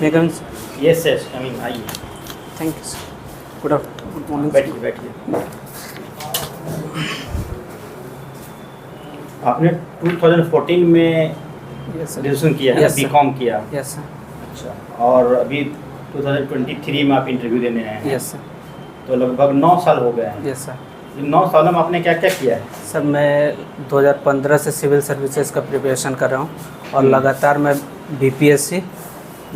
मैं कम। Yes yes, coming, आइए। Thank you sir. Good morning. बैठिए बैठिए। आपने 2014 में यस सर। ग्रेजुएशन किया है, यस सर। बीकॉम किया। Yes sir. अच्छा, और अभी 2023 में आप इंटरव्यू देने आए हैं। Yes sir. तो लगभग 9 साल हो गए हैं। Yes sir. इन 9 सालों में आपने क्या क्या किया है? सर मैं 2015 से सिविल सर्विसेज का प्रिपरेशन कर रहा हूँ और लगातार मैं बीपीएससी,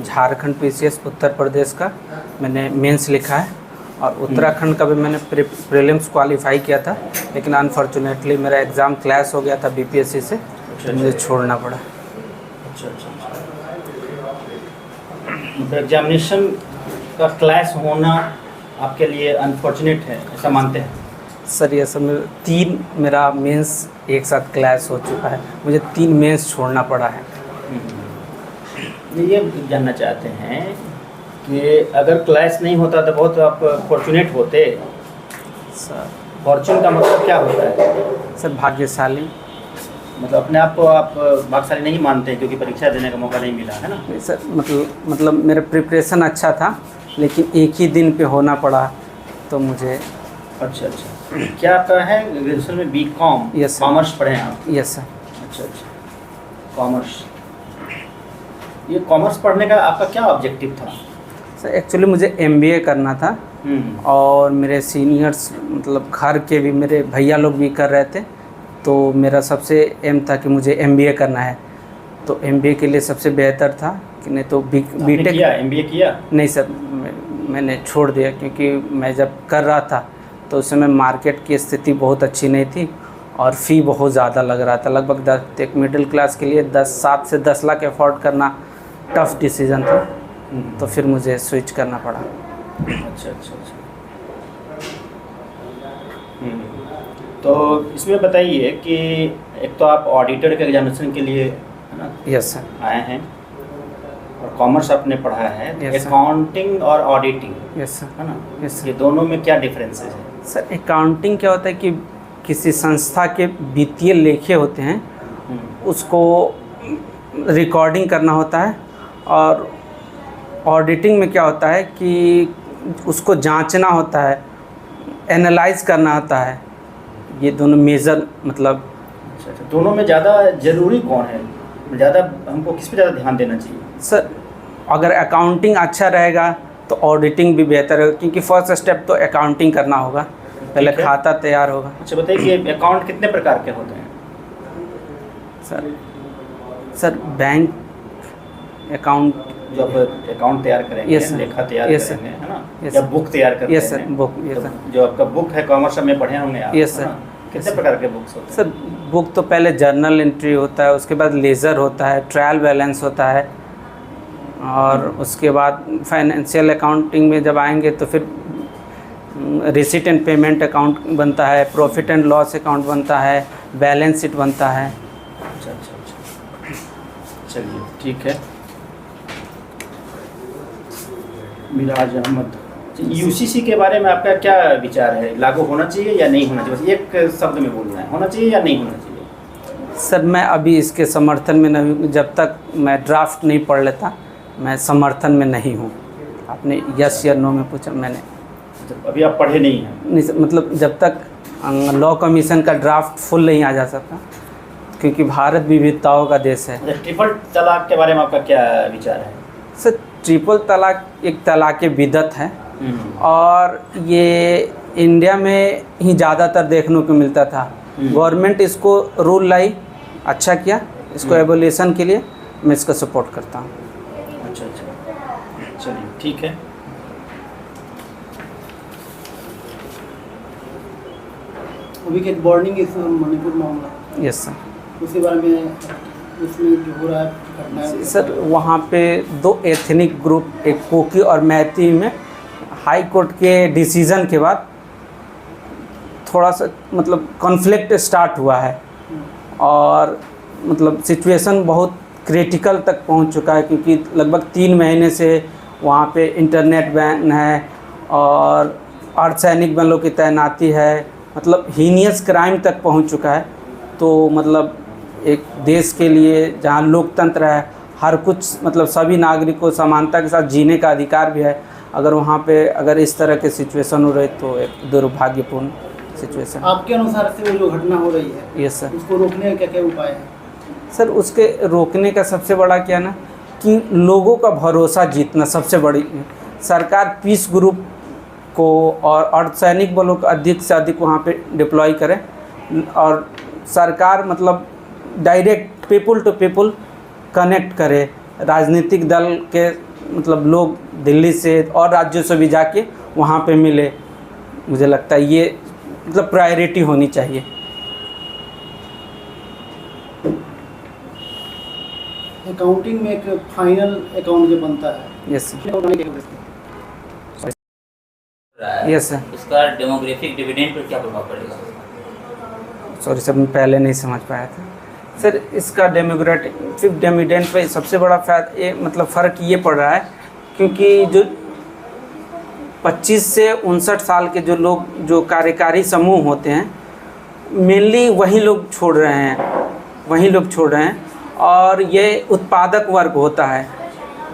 झारखंड पीसीएस, उत्तर प्रदेश का मैंने मेंस लिखा है और उत्तराखंड का भी मैंने प्रीलिम्स क्वालिफाई किया था, लेकिन अनफॉर्चुनेटली मेरा एग्ज़ाम क्लैश हो गया था बीपीएससी से, तो मुझे छोड़ना पड़ा। अच्छा अच्छा। मतलब एग्जामिनेशन का क्लैश होना आपके लिए अनफॉर्चुनेट है, ऐसा मानते हैं? सर ये सब मेरा मेंस एक साथ क्लैश हो चुका है, मुझे 3 मेंस छोड़ना पड़ा है। ये जानना चाहते हैं कि अगर क्लैश नहीं होता तो बहुत आप फॉर्चुनेट होते। सर फॉर्चून का मतलब क्या होता है? सर भाग्यशाली। मतलब अपने आप को आप भाग्यशाली नहीं मानते क्योंकि परीक्षा देने का मौका नहीं मिला, है ना? सर मतलब मेरा प्रिपरेशन अच्छा था, लेकिन एक ही दिन पे होना पड़ा तो मुझे। अच्छा अच्छा। क्या आपका है ग्रेजुएशन में बीकॉम? Yes sir. कॉमर्स पढ़े हैं आप? Yes sir. अच्छा अच्छा, कॉमर्स। ये कॉमर्स पढ़ने का आपका क्या ऑब्जेक्टिव था? सर एक्चुअली मुझे एमबीए करना था और मेरे सीनियर्स मतलब घर के भी मेरे भैया लोग भी कर रहे थे, तो मेरा सबसे एम था कि मुझे एमबीए करना है। तो एमबीए के लिए सबसे बेहतर था कि नहीं तो बीटेक किया, एमबीए किया? नहीं सर, मैंने छोड़ दिया क्योंकि मैं जब कर रहा था तो उस समय मार्केट की स्थिति बहुत अच्छी नहीं थी और फ़ी बहुत ज़्यादा लग रहा था। लगभग एक मिडिल क्लास के लिए 7 से 10 लाख अफोर्ड करना टफ़ डिसीज़न था, तो फिर मुझे स्विच करना पड़ा। अच्छा अच्छा अच्छा। तो इसमें बताइए कि एक तो आप ऑडिटर के एग्जामिनेशन के लिए, है ना, यस सर, आए हैं और कॉमर्स आपने पढ़ा है। Yes, अकाउंटिंग और ऑडिटिंग, यस सर, है ना, यस ये सर। दोनों में क्या डिफरेंसेस है? सर अकाउंटिंग क्या होता है कि किसी संस्था के वित्तीय लेखे होते हैं, उसको रिकॉर्डिंग करना होता है, और ऑडिटिंग में क्या होता है कि उसको जांचना होता है, एनालाइज करना होता है। ये दोनों मेजर मतलब। अच्छा अच्छा। दोनों में ज़्यादा ज़रूरी कौन है? ज़्यादा हमको किस पे ज़्यादा ध्यान देना चाहिए? सर अगर अकाउंटिंग अच्छा रहेगा तो ऑडिटिंग भी बेहतर है, क्योंकि फर्स्ट स्टेप तो अकाउंटिंग करना होगा, पहले खाता तैयार होगा। अच्छा बताइए कि अकाउंट कितने प्रकार के होते हैं? सर बैंक अकाउंट, जो आप अकाउंट तैयार करेंगे, Yes, sir. लेखा तैयार Yes, sir. करेंगे, है ना, Yes, या sir. बुक तैयार करते यस सर, हैं? बुक। यस तो सर। जो आपका बुक है, कॉमर्स में पढ़े होंगे आप? Yes, sir. है ना? कितने प्रकार के बुक्स होते हैं? सर बुक तो पहले जर्नल एंट्री होता है, उसके बाद लेज़र होता है, ट्रायल बैलेंस होता है, और उसके बाद फाइनेंशियल अकाउंटिंग में जब आएंगे तो फिर रिसीट एंड पेमेंट अकाउंट बनता है, प्रॉफिट एंड लॉस अकाउंट बनता है, बैलेंस शीट बनता है। अच्छा अच्छा अच्छा, चलिए ठीक है। मिराज अहमद, यूसीसी के बारे में आपका क्या विचार है? लागू होना चाहिए या नहीं होना चाहिए? बस एक शब्द में बोलना है, होना चाहिए या नहीं होना चाहिए? सर मैं अभी इसके समर्थन में नहीं हूँ, जब तक मैं ड्राफ्ट नहीं पढ़ लेता मैं समर्थन में नहीं हूँ। आपने यस या नो में पूछा, मैंने अभी आप पढ़े नहीं हैं? नहीं सर, मतलब जब तक लॉ कमीशन का ड्राफ्ट फुल नहीं आ जा सकता, क्योंकि भारत विविधताओं का देश है। ट्रिपल तलाक के बारे में आपका क्या विचार है? सर ट्रिपल तलाक एक तलाक बिदअत है, और ये इंडिया में ही ज़्यादातर देखने को मिलता था। गवर्नमेंट इसको रूल लाई, अच्छा किया, इसको एबोलिशन के लिए मैं इसका सपोर्ट करता हूँ। अच्छा अच्छा, चलिए ठीक है। अभी एक वार्निंग इशू मणिपुर मामला, यस सर। उसके बारे में, उसमें जो हो रहा है घटना है सर वहाँ पे 2 एथनिक ग्रुप, एक कोकी और मैती में हाई कोर्ट के डिसीज़न के बाद थोड़ा सा मतलब कॉन्फ्लिक्ट स्टार्ट हुआ है, और मतलब सिचुएशन बहुत क्रिटिकल तक पहुंच चुका है, क्योंकि लगभग 3 महीने से वहाँ पे इंटरनेट बैन है और अर्धसैनिक बलों की तैनाती है, मतलब हीनियस क्राइम तक पहुंच चुका है। तो मतलब एक देश के लिए जहाँ लोकतंत्र है, हर कुछ मतलब सभी नागरिक को समानता के साथ जीने का अधिकार भी है। अगर वहाँ पे अगर इस तरह के सिचुएशन हो रहे तो एक दुर्भाग्यपूर्ण सिचुएशन। आपके अनुसार से वो जो घटना हो रही है, यस सर। उसको रोकने का क्या क्या उपाय है? सर उसके रोकने का सबसे बड़ा क्या ना कि लोगों का भरोसा जीतना सबसे बड़ी। सरकार पीस ग्रुप को और अर्धसैनिक बलों को अधिक से अधिक वहाँ पे डिप्लॉय करे और सरकार मतलब direct people to people connect करे। राजनीतिक दल के मतलब लोग दिल्ली से और राज्यों से भी जाके वहाँ पे मिले। मुझे लगता है ये मतलब प्रायोरिटी होनी चाहिए। अकाउंटिंग में एक फाइनल अकाउंट जो बनता है, यस सर। रहा है, यस सर। उसका डेमोग्राफिक डिविडेंड पर क्या प्रभाव पड़ेगा? सॉरी सर, मैं पहले नहीं समझ पाया था सर। इसका डेमोग्राफिक डिविडेंड पे सबसे बड़ा मतलब फ़र्क ये पड़ रहा है क्योंकि जो 25 से 59 साल के जो लोग जो कार्यकारी समूह होते हैं मेनली वही लोग छोड़ रहे हैं और ये उत्पादक वर्ग होता है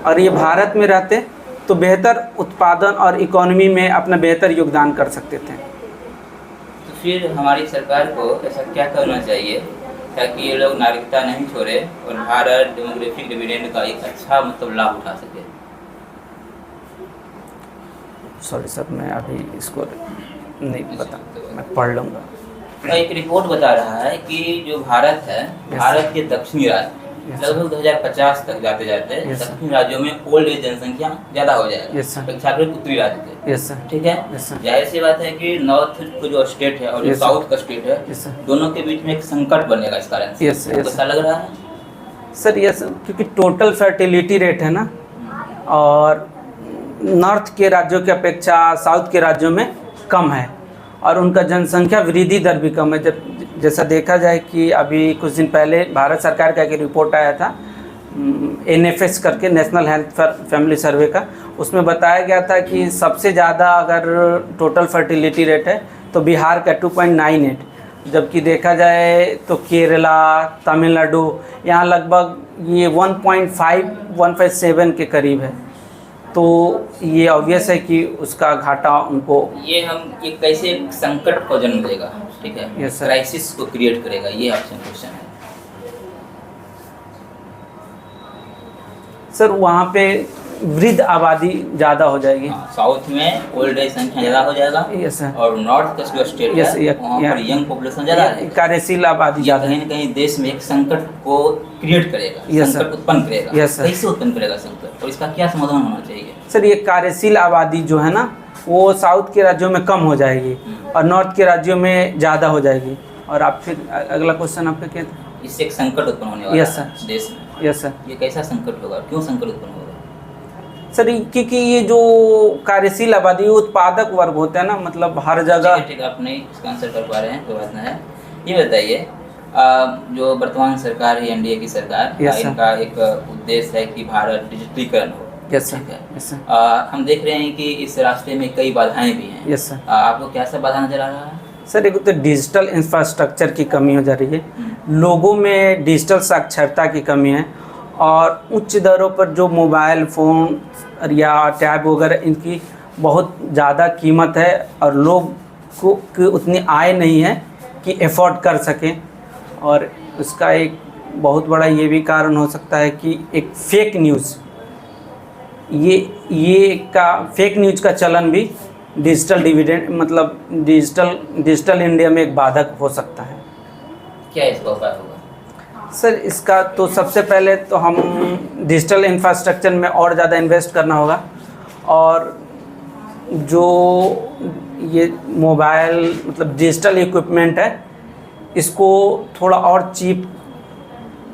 और ये भारत में रहते तो बेहतर उत्पादन और इकोनॉमी में अपना बेहतर योगदान कर सकते थे। तो फिर हमारी सरकार को ऐसा क्या करना चाहिए ताकि ये लोग नागरिकता नहीं छोड़े और भारत डेमोग्राफिक डिविडेंड का एक अच्छा मतलब लाभ उठा सके? सॉरी सर, मैं अभी इसको नहीं पता, मैं पढ़ लूँगा। एक रिपोर्ट बता रहा है कि जो भारत है, भारत के दक्षिणी राज्य लगभग 2050 तक जाते जाते दक्षिणी राज्यों में ओल्ड एज जनसंख्या ज्यादा हो जाएगा अपेक्षाकृत उत्तरी राज्य से। ठीक है, जाहिर सी बात है कि नॉर्थ को जो स्टेट है और जो साउथ का स्टेट है दोनों के बीच में एक संकट बनेगा इस कारण से। ऐसा लग रहा है सर? यस, क्योंकि टोटल फर्टिलिटी रेट है ना और नॉर्थ के राज्यों की अपेक्षा साउथ के राज्यों में कम है और उनका जनसंख्या वृद्धि दर भी कम है। जब जैसा देखा जाए कि अभी कुछ दिन पहले भारत सरकार का एक रिपोर्ट आया था NFS करके, नेशनल हेल्थ फैमिली सर्वे का, उसमें बताया गया था कि सबसे ज़्यादा अगर टोटल फर्टिलिटी रेट है तो बिहार का 2.98, जबकि देखा जाए तो केरला, तमिलनाडु यहाँ लगभग ये 1.7 के करीब है। तो ये ऑब्वियस है कि उसका घाटा उनको ये कैसे संकट को जन्म देगा, ठीक है, यस सर, क्राइसिस को क्रिएट करेगा, ये आपसे क्वेश्चन है सर। वहाँ पे वृद्ध आबादी ज़्यादा हो जाएगी। साउथ में ओल्ड एज संख्या ज़्यादा हो जाएगा। Yes sir. और नॉर्थ का जो स्टेट है वहाँ पर यंग पॉपुलेशन ज़्यादा है, कार्यशील आबादी ज़्यादा कहीं न कहीं देश में एक संकट को क्रिएट करेगा, संकट उत्पन्न करेगा। Yes sir. कैसे उत्पन्न करेगा संकट और इसका क्या समाधान होना चाहिए? सर ये कार्यशील आबादी जो है ना वो साउथ के राज्यों में कम हो जाएगी और नॉर्थ के राज्यों में ज़्यादा हो जाएगी। और आप फिर अगला क्वेश्चन आपका क्या था? इससे एक संकट उत्पन्न होने वाला है देश में। Yes sir. ये कैसा संकट होगा, क्यों संकट उत्पन्न होगा? सर क्योंकि ये जो कार्यशील आबादी उत्पादक वर्ग होते हैं ना, मतलब हर जगह। ठीक है, आप नहीं इसका आंसर कर पा रहे हैं, कोई बात नहीं है। ये बताइए जो वर्तमान सरकार है NDA की सरकार, इनका एक उद्देश्य है कि भारत डिजिटलीकरण हो। Yes sir. ठीक है, हम देख रहे हैं कि इस रास्ते में कई बाधाएं भी हैं। Yes sir. आपको क्या सब बाधा नजर आ रहा है? सर एक तो डिजिटल इंफ्रास्ट्रक्चर की कमी हो जा रही है, लोगों में डिजिटल साक्षरता की कमी है और उच्च दरों पर जो मोबाइल फ़ोन या टैब वगैरह इनकी बहुत ज़्यादा कीमत है और लोग को की उतनी आय नहीं है कि एफोर्ड कर सकें। और उसका एक बहुत बड़ा ये भी कारण हो सकता है कि एक फेक न्यूज़, फेक न्यूज़ का चलन भी डिजिटल डिविडेंड मतलब डिजिटल इंडिया में एक बाधक हो सकता है। क्या इसका उपाय होगा? सर इसका तो सबसे पहले तो हम डिजिटल इंफ्रास्ट्रक्चर में और ज़्यादा इन्वेस्ट करना होगा और जो ये मोबाइल मतलब डिजिटल इक्विपमेंट है इसको थोड़ा और चीप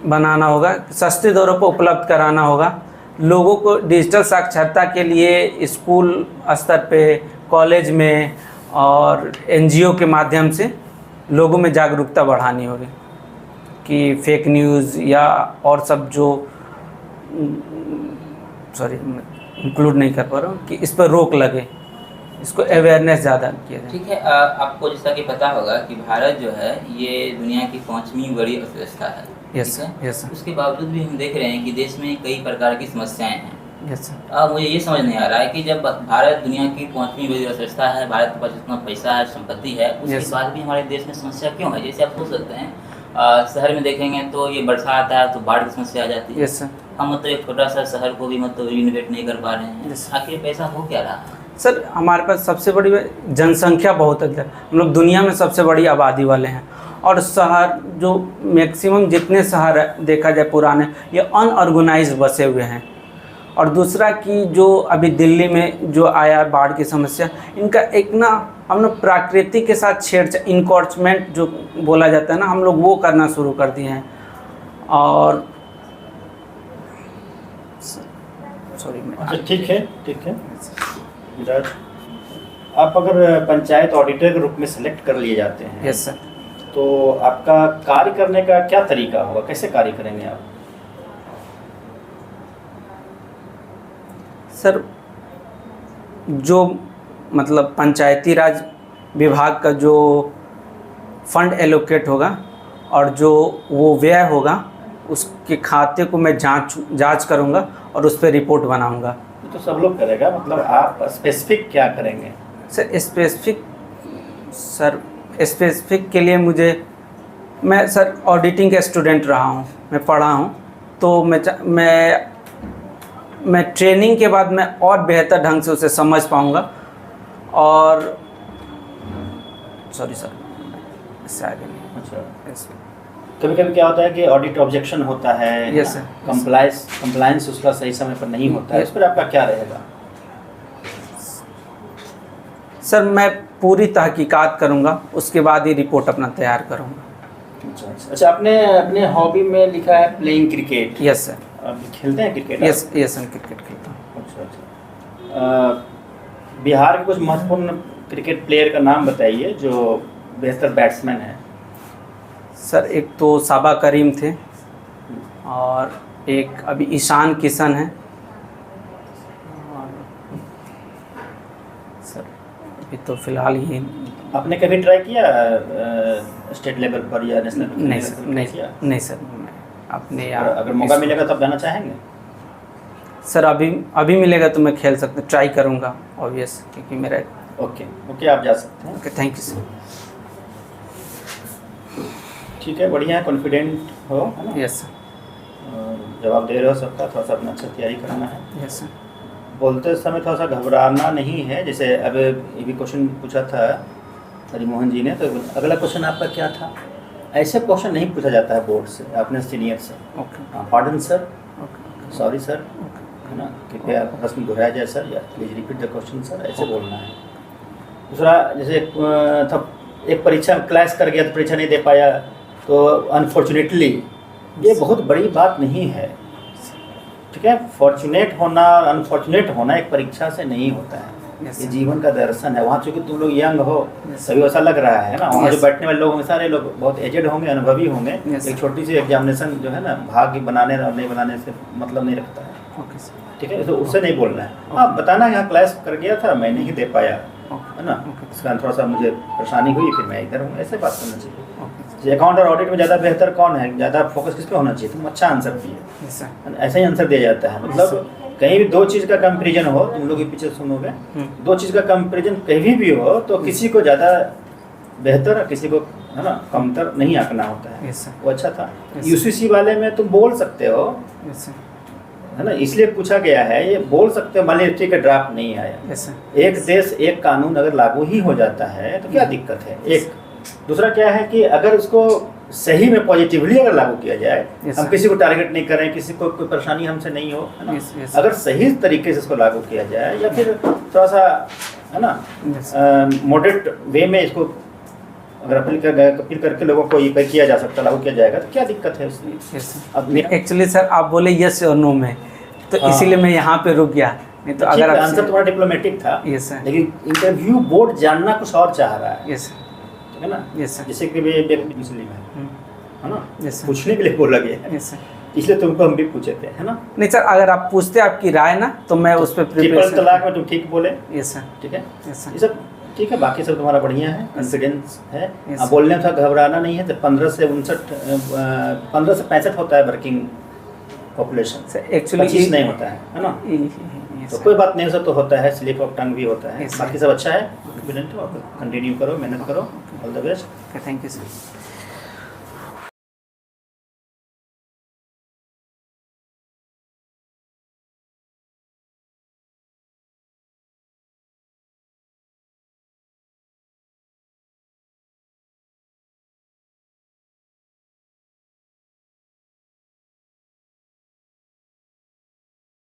बनाना होगा, सस्ते दरों पर उपलब्ध कराना होगा। लोगों को डिजिटल साक्षरता के लिए स्कूल स्तर पे, कॉलेज में और NGO के माध्यम से लोगों में जागरूकता बढ़ानी होगी कि फेक न्यूज़ या और सब जो इंक्लूड नहीं कर पा रहा हूँ कि इस पर रोक लगे। इसको अवेयरनेस ज़्यादा किया जाए। ठीक है, आपको जैसा कि पता होगा कि भारत जो है ये दुनिया की 5वीं बड़ी अर्थव्यवस्था है। यस ठीक है? सर, यस सर, उसके बावजूद भी हम देख रहे हैं कि देश में कई प्रकार की समस्याएं हैं। यस सर, अब मुझे ये समझ नहीं आ रहा है कि जब भारत दुनिया की 5वीं बड़ी अर्थव्यवस्था है, भारत के पास इतना पैसा है, संपत्ति है, उसके Yes. बाद भी हमारे देश में समस्या क्यों है? जैसे आप सोच सकते हैं शहर में देखेंगे तो ये बरसात आता है तो बाढ़ की समस्या आ जाती है। Yes sir. हम मतलब एक छोटा सा शहर को भी मतलब रिनोवेट नहीं कर पा रहे हैं। Yes. आखिर पैसा हो क्या रहा है? सर हमारे पास सबसे बड़ी जनसंख्या बहुत अधिक है, हम लोग दुनिया में सबसे बड़ी आबादी वाले हैं, और शहर जो मैक्सिमम जितने शहर देखा जाए पुराने, ये अनऑर्गेनाइज बसे हुए हैं। और दूसरा कि जो अभी दिल्ली में जो आया बाढ़ की समस्या, इनका एक ना हम लोग प्रकृति के साथ छेड़छाड़, इनकॉर्चमेंट जो बोला जाता है ना, हम लोग वो करना शुरू कर दिए हैं। और सॉरी अच्छा, ठीक है, ठीक है विराज, आप अगर पंचायत ऑडिटर के रूप में सेलेक्ट कर लिए जाते हैं, यस सर, तो आपका कार्य करने का क्या तरीका होगा, कैसे कार्य करेंगे आप? सर जो मतलब पंचायती राज विभाग का जो फंड एलोकेट होगा और जो वो व्यय होगा, उसके खाते को मैं जांच करूंगा और उस पर रिपोर्ट बनाऊंगा। ये तो सब लोग करेगा, मतलब आप स्पेसिफिक क्या करेंगे? सर स्पेसिफिक के लिए मैं सर ऑडिटिंग का स्टूडेंट रहा हूँ, मैं पढ़ा हूँ, तो मैं ट्रेनिंग के बाद मैं और बेहतर ढंग से उसे समझ पाऊँगा। और सॉरी सर, इससे आगे नहीं। अच्छा, कभी कभी क्या होता है कि ऑडिट ऑब्जेक्शन होता है, यस सर, कंप्लायंस उसका सही समय पर नहीं होता है, इस पर आपका क्या रहेगा? सर मैं पूरी तहकीकात करूँगा, उसके बाद ही रिपोर्ट अपना तैयार करूँगा। अच्छा, आपने अपने हॉबी में लिखा है प्लेइंग क्रिकेट। Yes sir. आप खेलते हैं क्रिकेट? यस सर, क्रिकेट खेलता हूँ। अच्छा, बिहार के कुछ महत्वपूर्ण क्रिकेट प्लेयर का नाम बताइए जो बेहतर बैट्समैन है। सर एक तो साबा करीम थे, और एक अभी ईशान किशन है, और सर अभी तो फिलहाल ये आपने कभी ट्राई किया स्टेट लेवल पर या नेशनल? नहीं सर, नहीं सर, मैं अपने अगर मौका मिलेगा तब जाना चाहेंगे? सर अभी मिलेगा तो मैं खेल सकता, ट्राई करूँगा ऑब्वियस, क्योंकि मेरा ओके आप जा सकते हैं। Okay, thank you sir. ठीक है, बढ़िया है, कॉन्फिडेंट हो, है ना? Yes sir. जवाब दे रहे हो सबका, थोड़ा सा अपना अच्छा तैयारी करना है। Yes sir. बोलते समय थोड़ा सा घबराना नहीं है। जैसे अब ये भी क्वेश्चन पूछा था हरिमोहन जी ने, तो अगला क्वेश्चन आपका क्या था? ऐसे क्वेश्चन नहीं पूछा जाता है बोर्ड से, अपने सीनियर से। ओके, हाँ, pardon sir, okay, sorry sir, है ना, कृपया प्रश्न दोहराया जाए सर, या please repeat the question sir, ऐसे बोलना है। दूसरा, जैसे था एक परीक्षा क्लैश कर गया तो परीक्षा नहीं दे पाया, तो अनफॉर्चुनेटली, ये बहुत बड़ी बात नहीं है, ठीक है? फॉर्चुनेट होना और अनफॉर्चुनेट होना एक परीक्षा से नहीं होता है। ये जीवन का दर्शन है। वहाँ चूँकि तुम लोग यंग हो, सभी ऐसा लग रहा है ना, वहाँ जो बैठने वाले लोग होंगे सारे लोग बहुत एजेड होंगे, अनुभवी होंगे। एक छोटी सी एग्जामिनेशन जो है ना, भाग्य बनाने और नहीं बनाने से मतलब नहीं रखता है, ठीक है? तो उससे नहीं बोलना है। हाँ, बताना यहाँ क्लास कर गया था, मैं नहीं दे पाया, है ना, इसका थोड़ा सा मुझे परेशानी हुई, फिर मैं इधर हूँ, ऐसे बात करना चाहिए। अकाउंट और ऑडिट में ज़्यादा बेहतर कौन है, ज़्यादा फोकस किस पे होना चाहिए? तुम अच्छा आंसर दिए, ऐसा ही आंसर दिया जाता है। मतलब कहीं भी दो चीज़ का कंपैरिजन हो, तुम लोग पीछे सुनोगे, दो चीज़ का कंपैरिजन कहीं भी हो, तो किसी को ज़्यादा बेहतर और किसी को, है ना, कमतर नहीं आंकना होता है। वो अच्छा था। यूसीसी वाले में तुम बोल सकते हो, है ना, इसलिए पूछा गया है, ये बोल सकते हो। मान लीजिए का ड्राफ्ट नहीं आया, एक देश एक कानून अगर लागू ही हो जाता है तो क्या दिक्कत है? एक दूसरा क्या है कि अगर उसको सही में पॉजिटिवली अगर लागू किया जाए, हम किसी को टारगेट नहीं कर रहे हैं, किसी को कोई परेशानी हमसे नहीं हो, है ना, अगर सही तरीके से इसको लागू किया जाए, या फिर थोड़ा सा, है ना, मॉडरेट वे में इसको अगर अपील करके लोगों को ये किया जा सकता, लागू किया जाएगा, तो क्या दिक्कत है उसमें? अब एक्चुअली सर आप बोले यस और नो में, तो इसीलिए मैं यहाँ पे रुक गया, नहीं तो अगर आंसर तुम्हारा डिप्लोमेटिक था, लेकिन इंटरव्यू बोर्ड जानना कुछ और चाह रहा है, है ना? जैसे कि मुस्लिम है ना, पूछने के लिए बोला गया है, इसलिए तुमको हम भी पूछे थे, है ना। नहीं सर, अगर आप पूछते आपकी राय ना तो मैं उस पर ट्रिपल तलाक में तुम ठीक बोले, यस सर, ठीक है, यस सर, ये सब ठीक है, बाकी सब तुम्हारा बढ़िया है, कॉन्फिडेंस है। Yes, अब बोलने में था घबराना नहीं है। तो 15 से 65 होता है वर्किंग पॉपुलेशन, सर एक्चुअली 25 नहीं होता है ना। तो कोई बात नहीं, सब तो होता है, स्लिप ऑफ टंग भी होता है। Yes, बाकी सब अच्छा है, कॉन्फिडेंट हो, कंटिन्यू करो, मेहनत करो, all the best. Thank you sir.